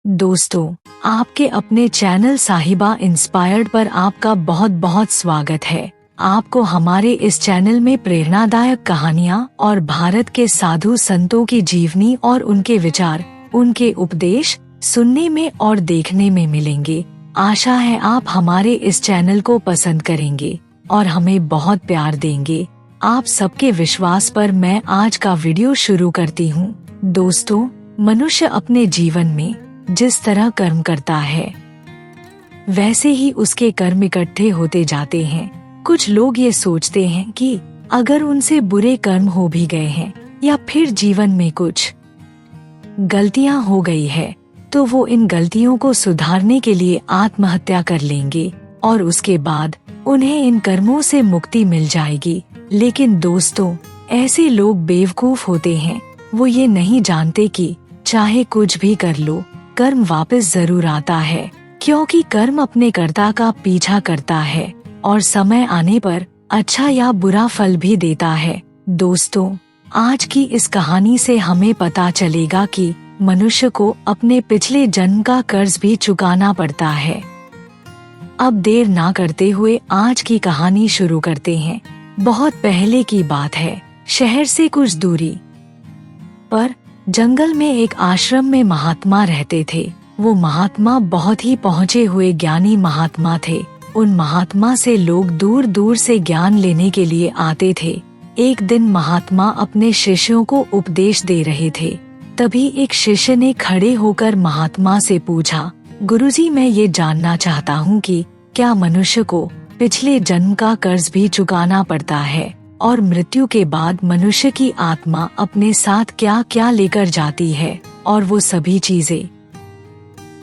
दोस्तों, आपके अपने चैनल साहिबा इंस्पायर्ड पर आपका बहुत बहुत स्वागत है। आपको हमारे इस चैनल में प्रेरणादायक कहानियाँ और भारत के साधु संतों की जीवनी और उनके विचार, उनके उपदेश सुनने में और देखने में मिलेंगे। आशा है आप हमारे इस चैनल को पसंद करेंगे और हमें बहुत प्यार देंगे। आप सबके विश्वास पर मैं आज का वीडियो शुरू करती हूँ। दोस्तों, मनुष्य अपने जीवन में जिस तरह कर्म करता है वैसे ही उसके कर्म इकट्ठे होते जाते हैं। कुछ लोग ये सोचते हैं कि अगर उनसे बुरे कर्म हो भी गए हैं या फिर जीवन में कुछ गलतियां हो गई है तो वो इन गलतियों को सुधारने के लिए आत्महत्या कर लेंगे और उसके बाद उन्हें इन कर्मों से मुक्ति मिल जाएगी। लेकिन दोस्तों, ऐसे लोग बेवकूफ होते हैं। वो ये नहीं जानते कि चाहे कुछ भी कर लो, कर्म वापस जरूर आता है, क्योंकि कर्म अपने कर्ता का पीछा करता है और समय आने पर अच्छा या बुरा फल भी देता है। दोस्तों, आज की इस कहानी से हमें पता चलेगा कि मनुष्य को अपने पिछले जन्म का कर्ज भी चुकाना पड़ता है। अब देर ना करते हुए आज की कहानी शुरू करते हैं। बहुत पहले की बात है। शहर से कुछ दूरी पर जंगल में एक आश्रम में महात्मा रहते थे। वो महात्मा बहुत ही पहुँचे हुए ज्ञानी महात्मा थे। उन महात्मा से लोग दूर दूर से ज्ञान लेने के लिए आते थे। एक दिन महात्मा अपने शिष्यों को उपदेश दे रहे थे। तभी एक शिष्य ने खड़े होकर महात्मा से पूछा, गुरुजी, मैं ये जानना चाहता हूँ कि क्या मनुष्य को पिछले जन्म का कर्ज भी चुकाना पड़ता है और मृत्यु के बाद मनुष्य की आत्मा अपने साथ क्या क्या लेकर जाती है और वो सभी चीजें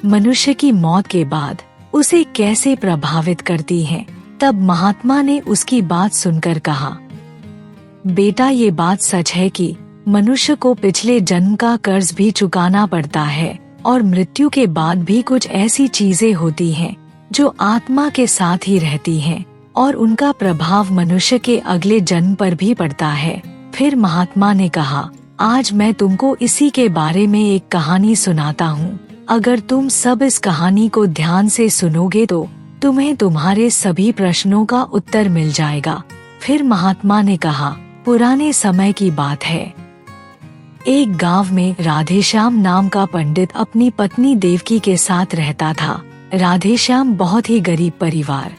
मनुष्य की मौत के बाद उसे कैसे प्रभावित करती हैं। तब महात्मा ने उसकी बात सुनकर कहा, बेटा, ये बात सच है कि मनुष्य को पिछले जन्म का कर्ज भी चुकाना पड़ता है और मृत्यु के बाद भी कुछ ऐसी चीजें होती हैं जो आत्मा के साथ ही रहती हैं और उनका प्रभाव मनुष्य के अगले जन्म पर भी पड़ता है। फिर महात्मा ने कहा, आज मैं तुमको इसी के बारे में एक कहानी सुनाता हूँ। अगर तुम सब इस कहानी को ध्यान से सुनोगे तो तुम्हें तुम्हारे सभी प्रश्नों का उत्तर मिल जाएगा। फिर महात्मा ने कहा, पुराने समय की बात है। एक गांव में राधेश्याम नाम का पंडित अपनी पत्नी देवकी के साथ रहता था। राधेश्याम बहुत ही गरीब परिवार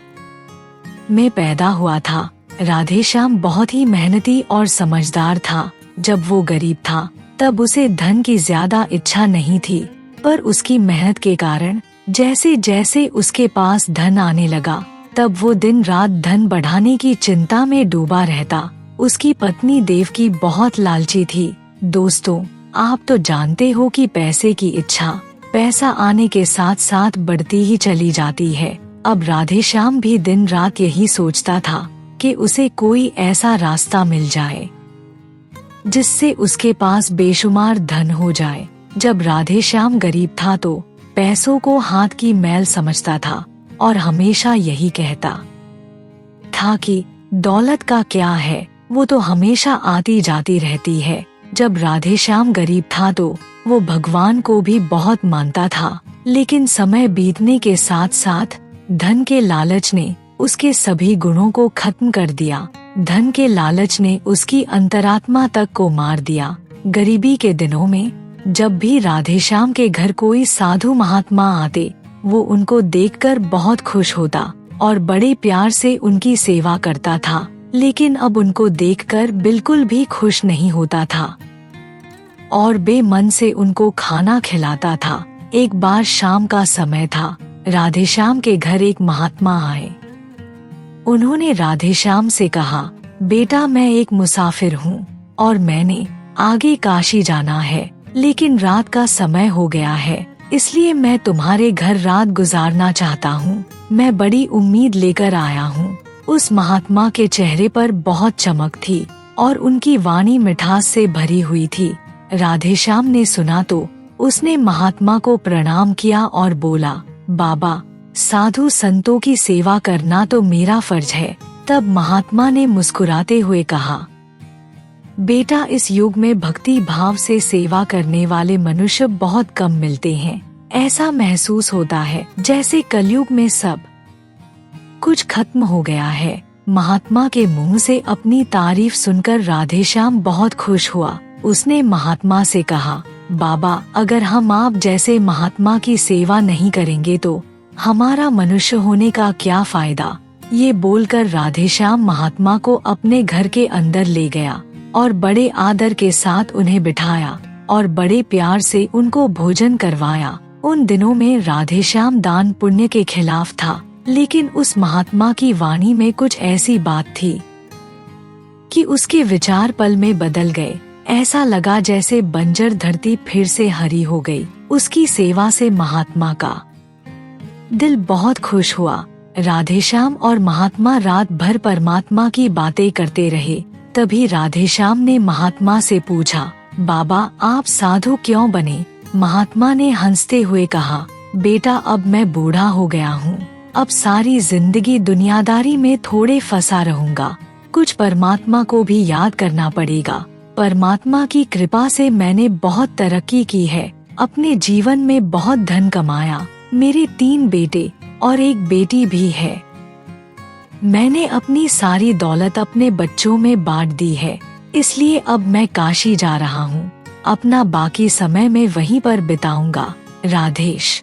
में पैदा हुआ था। राधेश्याम बहुत ही मेहनती और समझदार था। जब वो गरीब था तब उसे धन की ज्यादा इच्छा नहीं थी, पर उसकी मेहनत के कारण जैसे जैसे उसके पास धन आने लगा तब वो दिन रात धन बढ़ाने की चिंता में डूबा रहता। उसकी पत्नी देवकी बहुत लालची थी। दोस्तों, आप तो जानते हो कि पैसे की इच्छा पैसा आने के साथ साथ बढ़ती ही चली जाती है। अब राधेश्याम भी दिन रात यही सोचता था कि उसे कोई ऐसा रास्ता मिल जाए जिससे उसके पास बेशुमार धन हो जाए। जब राधेश्याम गरीब था तो पैसों को हाथ की मैल समझता था और हमेशा यही कहता था कि दौलत का क्या है, वो तो हमेशा आती जाती रहती है। जब राधेश्याम गरीब था तो वो भगवान को भी बहुत मानता था, लेकिन समय बीतने के साथ साथ धन के लालच ने उसके सभी गुणों को खत्म कर दिया। धन के लालच ने उसकी अंतरात्मा तक को मार दिया। गरीबी के दिनों में जब भी राधेश्याम के घर कोई साधु महात्मा आते, वो उनको देखकर बहुत खुश होता और बड़े प्यार से उनकी सेवा करता था। लेकिन अब उनको देखकर बिल्कुल भी खुश नहीं होता था और बेमन से उनको खाना खिलाता था। एक बार शाम का समय था। राधेश्याम के घर एक महात्मा आए। उन्होंने राधेश्याम से कहा, बेटा, मैं एक मुसाफिर हूँ और मैंने आगे काशी जाना है, लेकिन रात का समय हो गया है, इसलिए मैं तुम्हारे घर रात गुजारना चाहता हूँ। मैं बड़ी उम्मीद लेकर आया हूँ। उस महात्मा के चेहरे पर बहुत चमक थी और उनकी वाणी मिठास से भरी हुई थी। राधेश्याम ने सुना तो उसने महात्मा को प्रणाम किया और बोला, बाबा, साधु संतों की सेवा करना तो मेरा फर्ज है। तब महात्मा ने मुस्कुराते हुए कहा, बेटा, इस युग में भक्ति भाव से सेवा करने वाले मनुष्य बहुत कम मिलते हैं। ऐसा महसूस होता है जैसे कलयुग में सब कुछ खत्म हो गया है। महात्मा के मुंह से अपनी तारीफ सुनकर राधेश्याम बहुत खुश हुआ। उसने महात्मा से कहा, बाबा, अगर हम आप जैसे महात्मा की सेवा नहीं करेंगे तो हमारा मनुष्य होने का क्या फायदा। ये बोलकर राधेश्याम महात्मा को अपने घर के अंदर ले गया और बड़े आदर के साथ उन्हें बिठाया और बड़े प्यार से उनको भोजन करवाया। उन दिनों में राधेश्याम दान पुण्य के खिलाफ था, लेकिन उस महात्मा की वाणी में कुछ ऐसी बात थी कि उसके विचार पल में बदल गए। ऐसा लगा जैसे बंजर धरती फिर से हरी हो गई। उसकी सेवा से महात्मा का दिल बहुत खुश हुआ। राधेश्याम और महात्मा रात भर परमात्मा की बातें करते रहे। तभी राधेश्याम ने महात्मा से पूछा, बाबा, आप साधु क्यों बने? महात्मा ने हंसते हुए कहा, बेटा, अब मैं बूढ़ा हो गया हूँ। अब सारी जिंदगी दुनियादारी में थोड़े फंसा रहूंगा। कुछ परमात्मा को भी याद करना पड़ेगा। परमात्मा की कृपा से मैंने बहुत तरक्की की है। अपने जीवन में बहुत धन कमाया। मेरे 3 बेटे और 1 बेटी भी है। मैंने अपनी सारी दौलत अपने बच्चों में बांट दी है। इसलिए अब मैं काशी जा रहा हूँ। अपना बाकी समय मैं वहीं पर बिताऊंगा। राधेश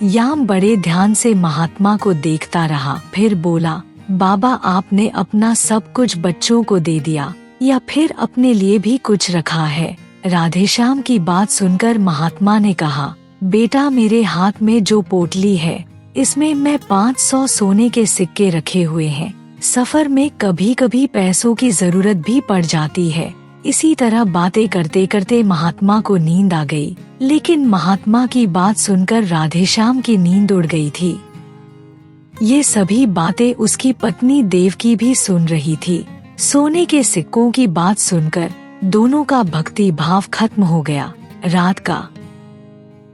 याम बड़े ध्यान से महात्मा को देखता रहा, फिर बोला, बाबा, आपने अपना सब कुछ बच्चों को दे दिया या फिर अपने लिए भी कुछ रखा है? राधेश्याम की बात सुनकर महात्मा ने कहा, बेटा, मेरे हाथ में जो पोटली है इसमें मैं 500 सोने के सिक्के रखे हुए हैं। सफर में कभी कभी पैसों की जरूरत भी पड़ जाती है। इसी तरह बातें करते करते महात्मा को नींद आ गई। लेकिन महात्मा की बात सुनकर राधेश्याम की नींद उड़ गई थी। ये सभी बातें उसकी पत्नी देवकी भी सुन रही थी। सोने के सिक्कों की बात सुनकर दोनों का भक्ति भाव खत्म हो गया। रात का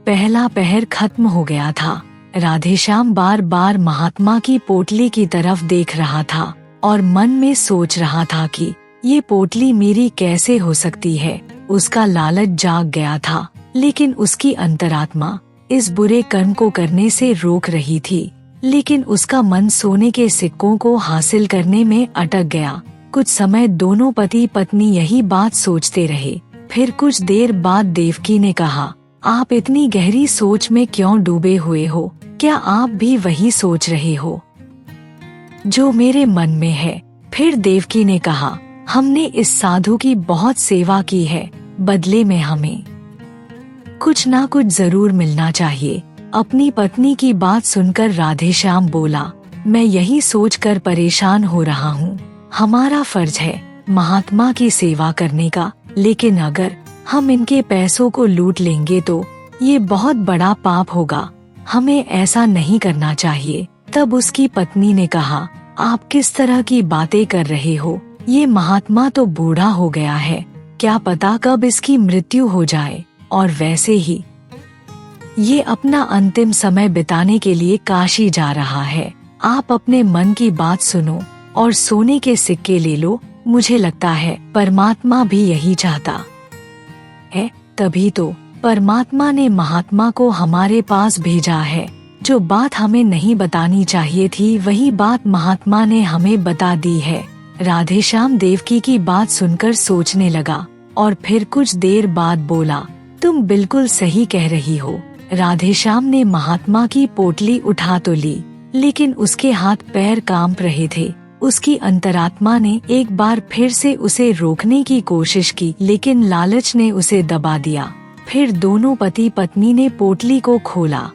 पहला पहर खत्म हो गया था। राधेश्याम बार बार महात्मा की पोटली की तरफ देख रहा था और मन में सोच रहा था कि ये पोटली मेरी कैसे हो सकती है। उसका लालच जाग गया था, लेकिन उसकी अंतरात्मा इस बुरे कर्म को करने से रोक रही थी। लेकिन उसका मन सोने के सिक्कों को हासिल करने में अटक गया। कुछ समय दोनों पति पत्नी यही बात सोचते रहे। फिर कुछ देर बाद देवकी ने कहा, आप इतनी गहरी सोच में क्यों डूबे हुए हो? क्या आप भी वही सोच रहे हो जो मेरे मन में है? फिर देवकी ने कहा, हमने इस साधु की बहुत सेवा की है, बदले में हमें कुछ ना कुछ जरूर मिलना चाहिए। अपनी पत्नी की बात सुनकर राधेश्याम बोला, मैं यही सोचकर परेशान हो रहा हूँ। हमारा फर्ज है महात्मा की सेवा करने का, लेकिन अगर हम इनके पैसों को लूट लेंगे तो ये बहुत बड़ा पाप होगा। हमें ऐसा नहीं करना चाहिए। तब उसकी पत्नी ने कहा, आप किस तरह की बातें कर रहे हो? ये महात्मा तो बूढ़ा हो गया है, क्या पता कब इसकी मृत्यु हो जाए। और वैसे ही ये अपना अंतिम समय बिताने के लिए काशी जा रहा है। आप अपने मन की बात सुनो और सोने के सिक्के ले लो। मुझे लगता है परमात्मा भी यही चाहता है। तभी तो परमात्मा ने महात्मा को हमारे पास भेजा है। जो बात हमें नहीं बतानी चाहिए थी, वही बात महात्मा ने हमें बता दी है। राधेश्याम देवकी की बात सुनकर सोचने लगा और फिर कुछ देर बाद बोला, तुम बिल्कुल सही कह रही हो। राधेश्याम ने महात्मा की पोटली उठा तो ली, लेकिन उसके हाथ पैर कांप रहे थे। उसकी अंतरात्मा ने एक बार फिर से उसे रोकने की कोशिश की, लेकिन लालच ने उसे दबा दिया। फिर दोनों पति पत्नी ने पोटली को खोला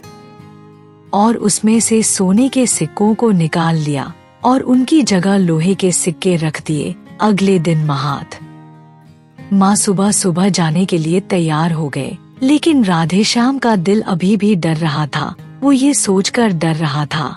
और उसमें से सोने के सिक्कों को निकाल लिया और उनकी जगह लोहे के सिक्के रख दिए। अगले दिन महात्मा सुबह सुबह जाने के लिए तैयार हो गए, लेकिन राधेश्याम का दिल अभी भी डर रहा था। वो ये सोचकर डर रहा था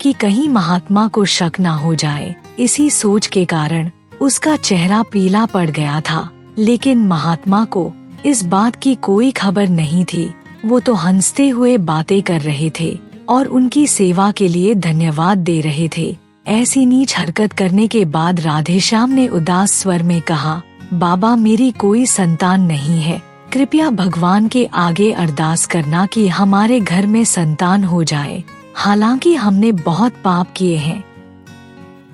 कि कहीं महात्मा को शक ना हो जाए। इसी सोच के कारण उसका चेहरा पीला पड़ गया था। लेकिन महात्मा को इस बात की कोई खबर नहीं थी। वो तो हंसते हुए बातें कर रहे थे और उनकी सेवा के लिए धन्यवाद दे रहे थे। ऐसी नीच हरकत करने के बाद राधेश्याम ने उदास स्वर में कहा, बाबा, मेरी कोई संतान नहीं है। कृपया भगवान के आगे अरदास करना कि हमारे घर में संतान हो जाए। हालांकि हमने बहुत पाप किए हैं,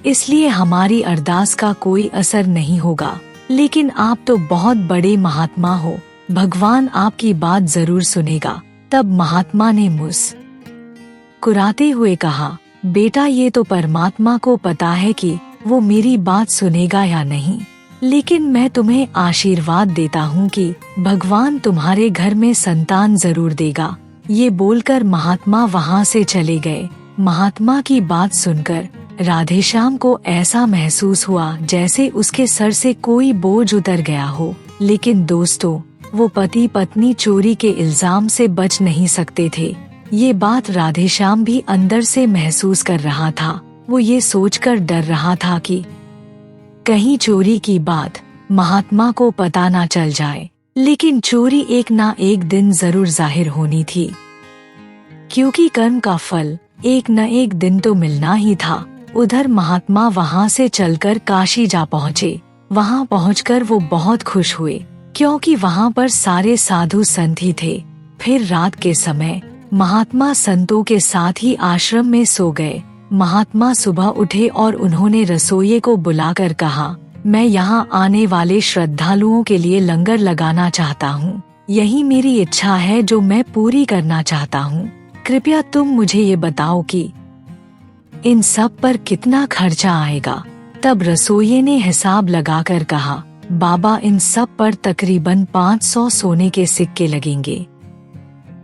इसलिए हमारी अरदास का कोई असर नहीं होगा, लेकिन आप तो बहुत बड़े महात्मा हो, भगवान आपकी बात जरूर सुनेगा। तब महात्मा ने मुस्कुराते हुए कहा, बेटा ये तो परमात्मा को पता है कि वो मेरी बात सुनेगा या नहीं, लेकिन मैं तुम्हें आशीर्वाद देता हूँ कि भगवान तुम्हारे घर में संतान जरूर देगा। ये बोलकर महात्मा वहाँ से चले गए। महात्मा की बात सुनकर राधेश्याम को ऐसा महसूस हुआ जैसे उसके सर से कोई बोझ उतर गया हो। लेकिन दोस्तों, वो पति पत्नी चोरी के इल्जाम से बच नहीं सकते थे। ये बात राधेश्याम भी अंदर से महसूस कर रहा था। वो ये सोचकर डर रहा था कि कहीं चोरी की बात महात्मा को पता ना चल जाए। लेकिन चोरी एक ना एक दिन जरूर जाहिर होनी थी, क्योंकि कर्म का फल एक न एक दिन तो मिलना ही था। उधर महात्मा वहाँ से चलकर काशी जा पहुँचे। वहाँ पहुँचकर वो बहुत खुश हुए, क्योंकि वहाँ पर सारे साधु संत ही थे। फिर रात के समय महात्मा संतों के साथ ही आश्रम में सो गए। महात्मा सुबह उठे और उन्होंने रसोइये को बुलाकर कहा, मैं यहाँ आने वाले श्रद्धालुओं के लिए लंगर लगाना चाहता हूँ। यही मेरी इच्छा है जो मैं पूरी करना चाहता हूँ। कृपया तुम मुझे ये बताओ कि इन सब पर कितना खर्चा आएगा। तब रसोइये ने हिसाब लगाकर कहा, बाबा इन सब पर तकरीबन 500 सोने के सिक्के लगेंगे।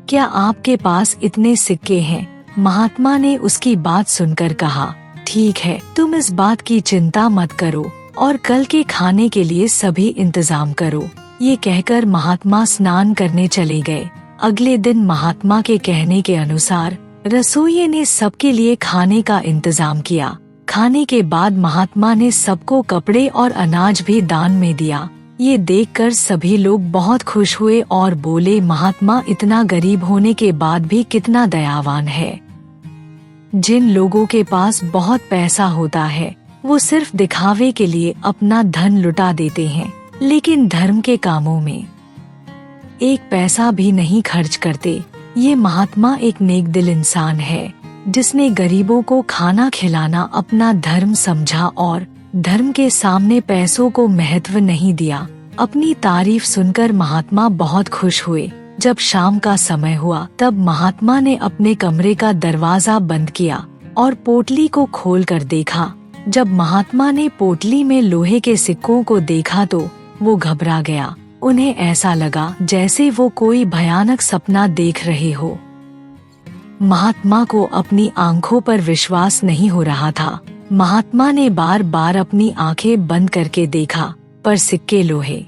क्या आपके पास इतने सिक्के हैं? महात्मा ने उसकी बात सुनकर कहा, ठीक है, तुम इस बात की चिंता मत करो और कल के खाने के लिए सभी इंतजाम करो। ये कहकर महात्मा स्नान करने चले गए। अगले दिन महात्मा के कहने के अनुसार रसोइये ने सबके लिए खाने का इंतजाम किया। खाने के बाद महात्मा ने सबको कपड़े और अनाज भी दान में दिया। ये देखकर सभी लोग बहुत खुश हुए और बोले, महात्मा इतना गरीब होने के बाद भी कितना दयावान है। जिन लोगों के पास बहुत पैसा होता है वो सिर्फ दिखावे के लिए अपना धन लुटा देते हैं, लेकिन धर्म के कामों में एक पैसा भी नहीं खर्च करते। ये महात्मा एक नेक दिल इंसान है, जिसने गरीबों को खाना खिलाना अपना धर्म समझा और धर्म के सामने पैसों को महत्व नहीं दिया। अपनी तारीफ सुनकर महात्मा बहुत खुश हुए। जब शाम का समय हुआ तब महात्मा ने अपने कमरे का दरवाजा बंद किया और पोटली को खोलकर देखा। जब महात्मा ने पोटली में लोहे के सिक्कों को देखा तो वो घबरा गया। उन्हें ऐसा लगा जैसे वो कोई भयानक सपना देख रहे हो। महात्मा को अपनी आंखों पर विश्वास नहीं हो रहा था। महात्मा ने बार बार अपनी आंखें बंद करके देखा, पर सिक्के लोहे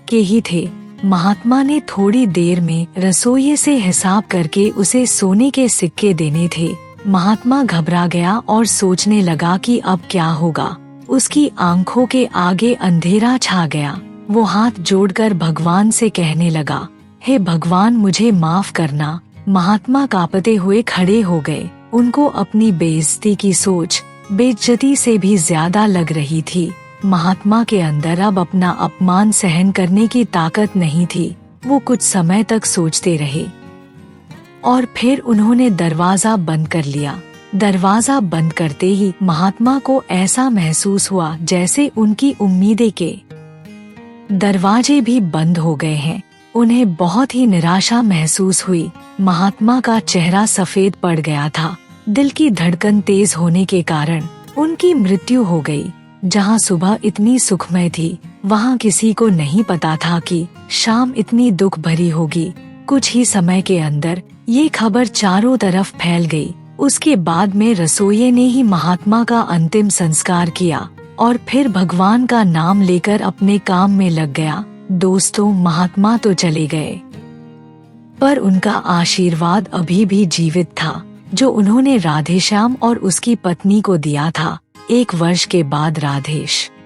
के ही थे। महात्मा ने थोड़ी देर में रसोइये से हिसाब करके उसे सोने के सिक्के देने थे। महात्मा घबरा गया और सोचने लगा कि अब क्या होगा। उसकी आंखों के आगे अंधेरा छा गया। वो हाथ जोड़कर भगवान से कहने लगा, हे भगवान मुझे माफ करना। महात्मा कांपते हुए खड़े हो गए। उनको अपनी बेइज्जती की सोच बेइज्जती से भी ज्यादा लग रही थी। महात्मा के अंदर अब अपना अपमान सहन करने की ताकत नहीं थी। वो कुछ समय तक सोचते रहे और फिर उन्होंने दरवाजा बंद कर लिया। दरवाजा बंद करते ही महात्मा को ऐसा महसूस हुआ जैसे उनकी उम्मीदें के दरवाजे भी बंद हो गए हैं। उन्हें बहुत ही निराशा महसूस हुई। महात्मा का चेहरा सफेद पड़ गया था। दिल की धड़कन तेज होने के कारण उनकी मृत्यु हो गई। जहां सुबह इतनी सुखमय थी, वहां किसी को नहीं पता था कि शाम इतनी दुख भरी होगी। कुछ ही समय के अंदर ये खबर चारों तरफ फैल गई। उसके बाद में रसोइये ने ही महात्मा का अंतिम संस्कार किया और फिर भगवान का नाम लेकर अपने काम में लग गया। दोस्तों, महात्मा तो चले गए, पर उनका आशीर्वाद अभी भी जीवित था, जो उन्होंने राधेश्याम और उसकी पत्नी को दिया था। 1 वर्ष के बाद राधेश्याम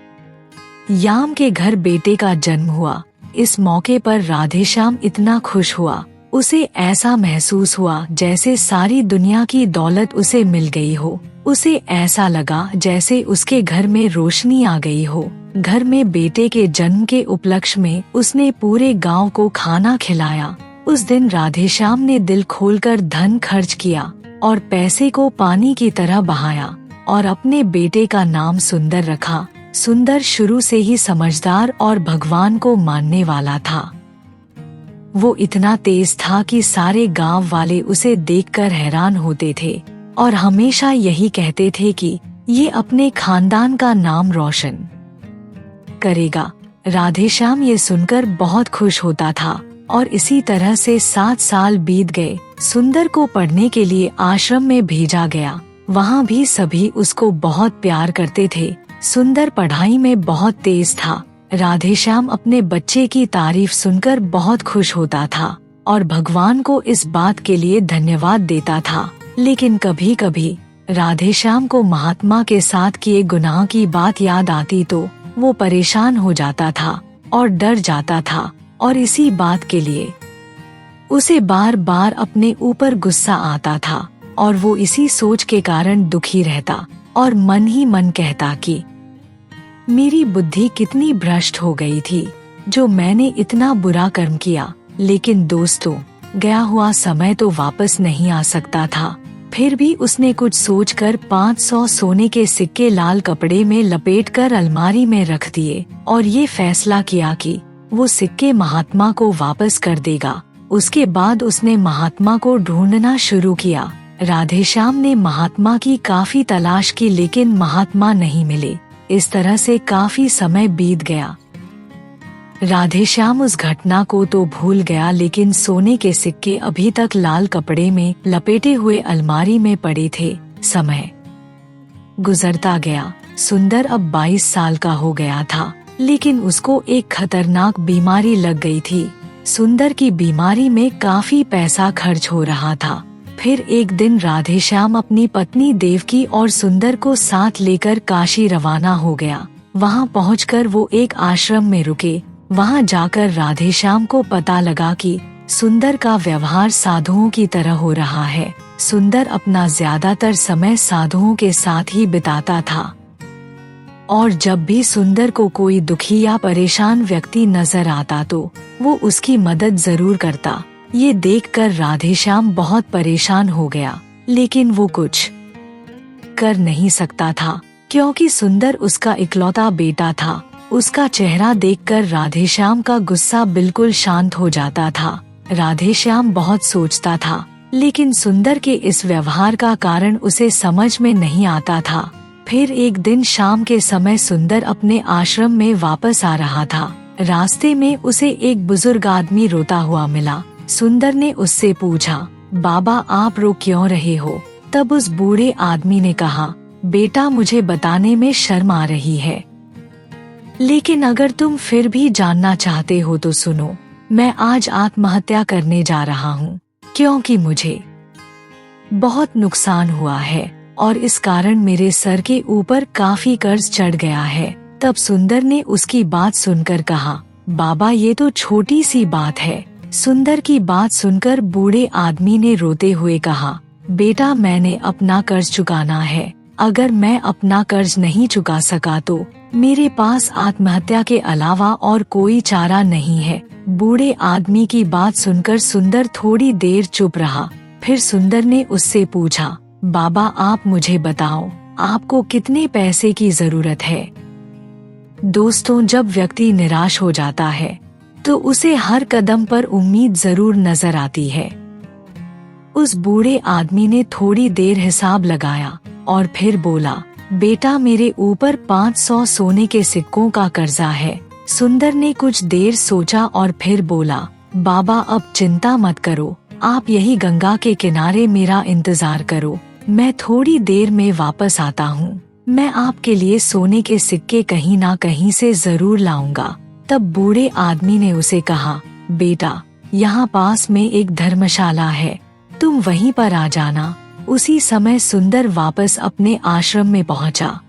के घर बेटे का जन्म हुआ। इस मौके पर राधेश्याम इतना खुश हुआ, उसे ऐसा महसूस हुआ जैसे सारी दुनिया की दौलत उसे मिल गई हो। उसे ऐसा लगा जैसे उसके घर में रोशनी आ गई हो। घर में बेटे के जन्म के उपलक्ष्य में उसने पूरे गांव को खाना खिलाया। उस दिन राधेश्याम ने दिल खोलकर धन खर्च किया और पैसे को पानी की तरह बहाया और अपने बेटे का नाम सुंदर रखा। सुंदर शुरू से ही समझदार और भगवान को मानने वाला था। वो इतना तेज था कि सारे गांव वाले उसे देखकर हैरान होते थे और हमेशा यही कहते थे कि ये अपने खानदान का नाम रोशन करेगा। राधेश्याम ये सुनकर बहुत खुश होता था और इसी तरह से 7 साल बीत गए। सुंदर को पढ़ने के लिए आश्रम में भेजा गया। वहाँ भी सभी उसको बहुत प्यार करते थे। सुंदर पढ़ाई में बहुत तेज था। राधेश्याम अपने बच्चे की तारीफ सुनकर बहुत खुश होता था और भगवान को इस बात के लिए धन्यवाद देता था। लेकिन कभी कभी राधेश्याम को महात्मा के साथ किए गुनाह की बात याद आती तो वो परेशान हो जाता था और डर जाता था और इसी बात के लिए उसे बार बार अपने ऊपर गुस्सा आता था और वो इसी सोच के कारण दुखी रहता और मन ही मन कहता कि मेरी बुद्धि कितनी भ्रष्ट हो गई थी जो मैंने इतना बुरा कर्म किया। लेकिन दोस्तों, गया हुआ समय तो वापस नहीं आ सकता था। फिर भी उसने कुछ सोचकर 500 सोने के सिक्के लाल कपड़े में लपेटकर अलमारी में रख दिए और ये फैसला किया कि वो सिक्के महात्मा को वापस कर देगा। उसके बाद उसने महात्मा को ढूंढना शुरू किया। राधेश्याम ने महात्मा की काफी तलाश की लेकिन महात्मा नहीं मिले। इस तरह से काफी समय बीत गया। राधेश्याम उस घटना को तो भूल गया लेकिन सोने के सिक्के अभी तक लाल कपड़े में लपेटे हुए अलमारी में पड़े थे। समय गुजरता गया। सुंदर अब 22 साल का हो गया था लेकिन उसको एक खतरनाक बीमारी लग गई थी। सुंदर की बीमारी में काफी पैसा खर्च हो रहा था। फिर एक दिन राधेश्याम अपनी पत्नी देवकी और सुंदर को साथ लेकर काशी रवाना हो गया। वहां पहुंचकर वो एक आश्रम में रुके। वहां जाकर राधेश्याम को पता लगा कि सुंदर का व्यवहार साधुओं की तरह हो रहा है। सुंदर अपना ज्यादातर समय साधुओं के साथ ही बिताता था और जब भी सुंदर को कोई दुखी या परेशान व्यक्ति नजर आता तो वो उसकी मदद जरूर करता। ये देखकर राधेश्याम बहुत परेशान हो गया लेकिन वो कुछ कर नहीं सकता था क्योंकि सुंदर उसका इकलौता बेटा था। उसका चेहरा देखकर राधेश्याम का गुस्सा बिल्कुल शांत हो जाता था। राधेश्याम बहुत सोचता था लेकिन सुंदर के इस व्यवहार का कारण उसे समझ में नहीं आता था। फिर एक दिन शाम के समय सुंदर अपने आश्रम में वापस आ रहा था। रास्ते में उसे एक बुजुर्ग आदमी रोता हुआ मिला। सुंदर ने उससे पूछा, बाबा आप रो क्यों रहे हो? तब उस बूढ़े आदमी ने कहा, बेटा मुझे बताने में शर्म आ रही है लेकिन अगर तुम फिर भी जानना चाहते हो तो सुनो। मैं आज आत्महत्या करने जा रहा हूँ क्योंकि मुझे बहुत नुकसान हुआ है और इस कारण मेरे सर के ऊपर काफी कर्ज चढ़ गया है। तब सुंदर ने उसकी बात सुनकर कहा, बाबा ये तो छोटी सी बात है। सुंदर की बात सुनकर बूढ़े आदमी ने रोते हुए कहा, बेटा मैंने अपना कर्ज चुकाना है। अगर मैं अपना कर्ज नहीं चुका सका तो मेरे पास आत्महत्या के अलावा और कोई चारा नहीं है। बूढ़े आदमी की बात सुनकर सुंदर थोड़ी देर चुप रहा। फिर सुंदर ने उससे पूछा, बाबा आप मुझे बताओ आपको कितने पैसे की जरूरत है? दोस्तों, जब व्यक्ति निराश हो जाता है तो उसे हर कदम पर उम्मीद जरूर नजर आती है। उस बूढ़े आदमी ने थोड़ी देर हिसाब लगाया और फिर बोला, बेटा मेरे ऊपर 500 सोने के सिक्कों का कर्जा है। सुंदर ने कुछ देर सोचा और फिर बोला, बाबा अब चिंता मत करो, आप यही गंगा के किनारे मेरा इंतजार करो। मैं थोड़ी देर में वापस आता हूँ। मैं आपके लिए सोने के सिक्के कहीं ना कहीं से जरूर लाऊंगा। तब बूढ़े आदमी ने उसे कहा, बेटा यहाँ पास में एक धर्मशाला है, तुम वहीं पर आ जाना। उसी समय सुंदर वापस अपने आश्रम में पहुंचा।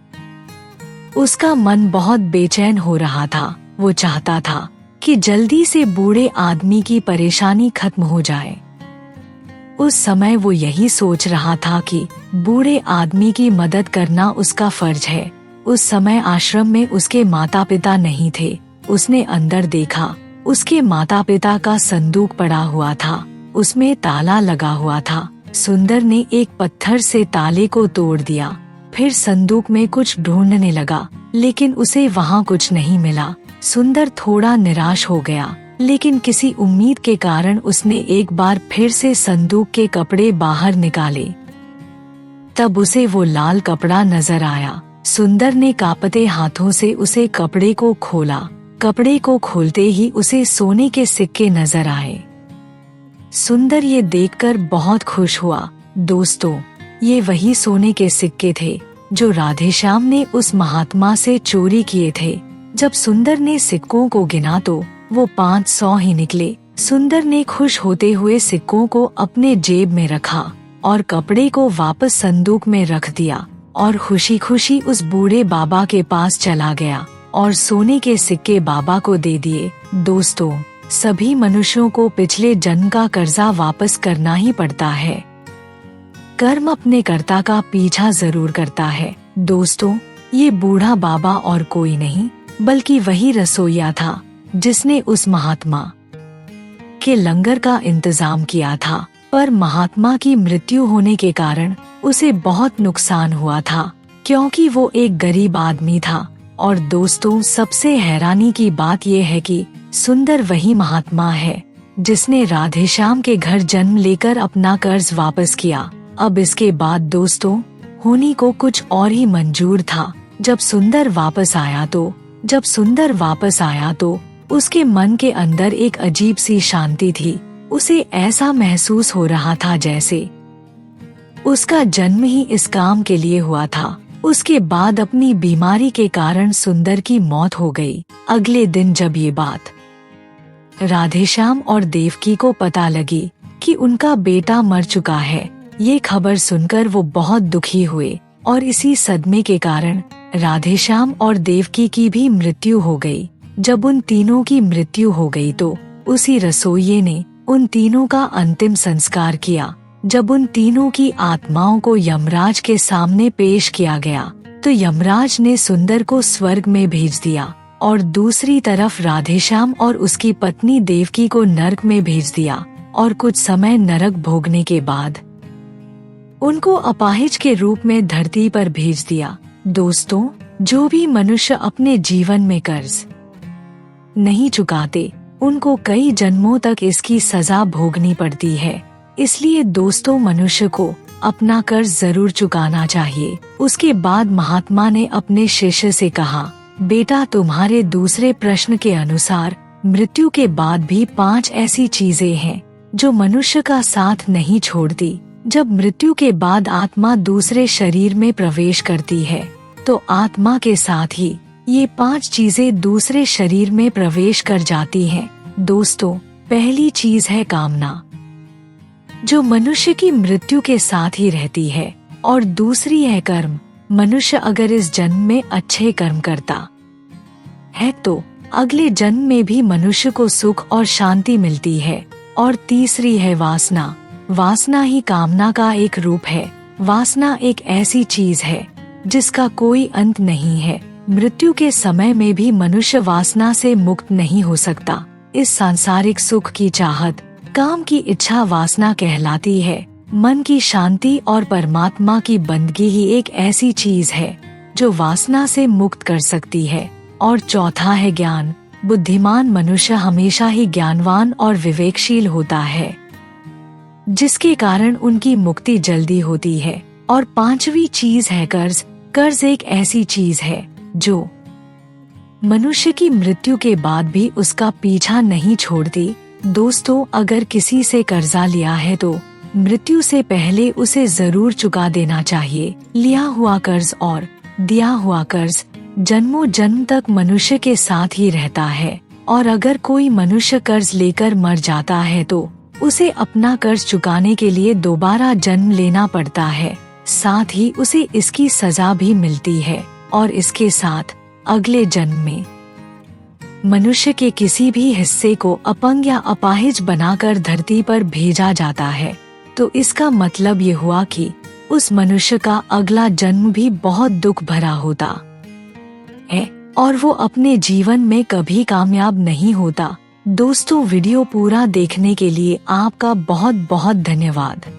उसका मन बहुत बेचैन हो रहा था। वो चाहता था कि जल्दी से बूढ़े आदमी की परेशानी खत्म हो जाए। उस समय वो यही सोच रहा था कि बूढ़े आदमी की मदद करना उसका फर्ज है। उस समय आश्रम में उसके माता पिता नहीं थे। उसने अंदर देखा, उसके माता पिता का संदूक पड़ा हुआ था, उसमें ताला लगा हुआ था। सुंदर ने एक पत्थर से ताले को तोड़ दिया, फिर संदूक में कुछ ढूंढने लगा, लेकिन उसे वहाँ कुछ नहीं मिला। सुंदर थोड़ा निराश हो गया, लेकिन किसी उम्मीद के कारण उसने एक बार फिर से संदूक के कपड़े बाहर निकाले। तब उसे वो लाल कपड़ा नजर आया। सुंदर ने कांपते हाथों से उसे कपड़े को खोला। कपड़े को खोलते ही उसे सोने के सिक्के नजर आए। सुंदर ये देखकर बहुत खुश हुआ। दोस्तों, ये वही सोने के सिक्के थे जो राधेश्याम ने उस महात्मा से चोरी किए थे। जब सुंदर ने सिक्कों को गिना तो वो 500 ही निकले। सुंदर ने खुश होते हुए सिक्कों को अपने जेब में रखा और कपड़े को वापस संदूक में रख दिया और खुशी खुशी उस बूढ़े बाबा के पास चला गया और सोने के सिक्के बाबा को दे दिए। दोस्तों, सभी मनुष्यों को पिछले जन्म का कर्जा वापस करना ही पड़ता है। कर्म अपने कर्ता का पीछा जरूर करता है। दोस्तों, ये बूढ़ा बाबा और कोई नहीं बल्कि वही रसोइया था जिसने उस महात्मा के लंगर का इंतजाम किया था। पर महात्मा की मृत्यु होने के कारण उसे बहुत नुकसान हुआ था, क्योंकि वो एक गरीब आदमी था। और दोस्तों, सबसे हैरानी की बात यह है कि सुंदर वही महात्मा है जिसने राधेश्याम के घर जन्म लेकर अपना कर्ज वापस किया। अब इसके बाद दोस्तों, होनी को कुछ और ही मंजूर था। जब सुंदर वापस आया तो उसके मन के अंदर एक अजीब सी शांति थी। उसे ऐसा महसूस हो रहा था जैसे उसका जन्म ही इस काम के लिए हुआ था। उसके बाद अपनी बीमारी के कारण सुंदर की मौत हो गई। अगले दिन जब ये बात राधेश्याम और देवकी को पता लगी कि उनका बेटा मर चुका है, ये खबर सुनकर वो बहुत दुखी हुए और इसी सदमे के कारण राधेश्याम और देवकी की भी मृत्यु हो गई। जब उन तीनों की मृत्यु हो गई तो उसी रसोइये ने उन तीनों का अंतिम संस्कार किया। जब उन तीनों की आत्माओं को यमराज के सामने पेश किया गया तो यमराज ने सुंदर को स्वर्ग में भेज दिया और दूसरी तरफ राधेश्याम और उसकी पत्नी देवकी को नरक में भेज दिया और कुछ समय नरक भोगने के बाद उनको अपाहिज के रूप में धरती पर भेज दिया। दोस्तों, जो भी मनुष्य अपने जीवन में कर्ज नहीं चुकाते उनको कई जन्मों तक इसकी सजा भोगनी पड़ती है। इसलिए दोस्तों, मनुष्य को अपना कर्ज जरूर चुकाना चाहिए। उसके बाद महात्मा ने अपने शिष्य से कहा, बेटा, तुम्हारे दूसरे प्रश्न के अनुसार मृत्यु के बाद भी 5 ऐसी चीजें हैं जो मनुष्य का साथ नहीं छोड़ती। जब मृत्यु के बाद आत्मा दूसरे शरीर में प्रवेश करती है तो आत्मा के साथ ही ये 5 चीजें दूसरे शरीर में प्रवेश कर जाती हैं। दोस्तों, पहली चीज है कामना, जो मनुष्य की मृत्यु के साथ ही रहती है, और दूसरी है कर्म। मनुष्य अगर इस जन्म में अच्छे कर्म करता है तो अगले जन्म में भी मनुष्य को सुख और शांति मिलती है। और तीसरी है वासना। वासना ही कामना का एक रूप है। वासना एक ऐसी चीज है जिसका कोई अंत नहीं है। मृत्यु के समय में भी मनुष्य वासना से मुक्त नहीं हो सकता। इस सांसारिक सुख की चाहत, काम की इच्छा वासना कहलाती है। मन की शांति और परमात्मा की बंदगी ही एक ऐसी चीज है जो वासना से मुक्त कर सकती है। और चौथा है ज्ञान। बुद्धिमान मनुष्य हमेशा ही ज्ञानवान और विवेकशील होता है, जिसके कारण उनकी मुक्ति जल्दी होती है। और 5वीं चीज है कर्ज। कर्ज एक ऐसी चीज है जो मनुष्य की मृत्यु के बाद भी उसका पीछा नहीं छोड़ती। दोस्तों, अगर किसी से कर्जा लिया है तो मृत्यु से पहले उसे जरूर चुका देना चाहिए। लिया हुआ कर्ज और दिया हुआ कर्ज जन्मों जन्म तक मनुष्य के साथ ही रहता है। और अगर कोई मनुष्य कर्ज लेकर मर जाता है तो उसे अपना कर्ज चुकाने के लिए दोबारा जन्म लेना पड़ता है। साथ ही उसे इसकी सजा भी मिलती है। और इसके साथ अगले जन्म में मनुष्य के किसी भी हिस्से को अपंग या अपाहिज बनाकर धरती पर भेजा जाता है। तो इसका मतलब ये हुआ कि उस मनुष्य का अगला जन्म भी बहुत दुख भरा होता है और वो अपने जीवन में कभी कामयाब नहीं होता। दोस्तों, वीडियो पूरा देखने के लिए आपका बहुत बहुत धन्यवाद।